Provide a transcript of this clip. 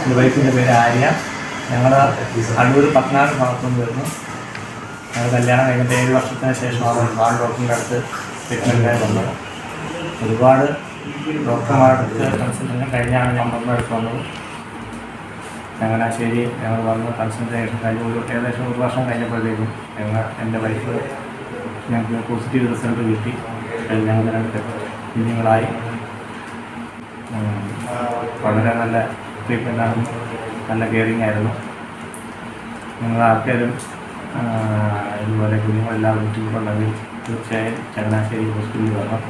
എൻ്റെ വൈഫിൻ്റെ പേര് ആര്യ. ഞങ്ങൾ അടൂർ പത്തനാട് ഭാഗത്തുനിന്ന് വരുന്നു. ഞങ്ങൾ കല്യാണം കഴിഞ്ഞിട്ട് 7 വർഷത്തിന് ശേഷമാണ് ഒരുപാട് ഡോക്ടറിൻ്റെ അടുത്ത് ട്രീറ്റ്മെൻറ്റായി വന്നത്. ഒരുപാട് ഡോക്ടർമാരുടെ അടുത്ത് കൺസൾട്ടേഷൻ കഴിഞ്ഞാണ് ഞാൻ നമ്മുടെ അടുത്ത് വന്നത്. ചങ്ങനാശ്ശേരി ഞങ്ങൾ വന്ന് കൺസൾട്ടേഷൻ കഴിഞ്ഞ് ഏകദേശം 1 വർഷം കഴിഞ്ഞപ്പോഴത്തേക്കും എൻ്റെ വൈഫ് ഞങ്ങൾക്ക് പോസിറ്റീവ് റിസൾട്ട് കിട്ടി. ഞങ്ങൾ 2 കുഞ്ഞുങ്ങളായി. വളരെ നല്ല ട്രീറ്റ്മെൻറ്റാണ്, നല്ല കെയറിങ് ആയിരുന്നു. നിങ്ങൾ ആർക്കെങ്കിലും ഇതുപോലെ കുഞ്ഞുങ്ങളെല്ലാവരും ബുദ്ധിമുട്ടുണ്ടെങ്കിൽ തീർച്ചയായും ചങ്ങനാശ്ശേരി ഹോസ്പിറ്റലിൽ വരണം.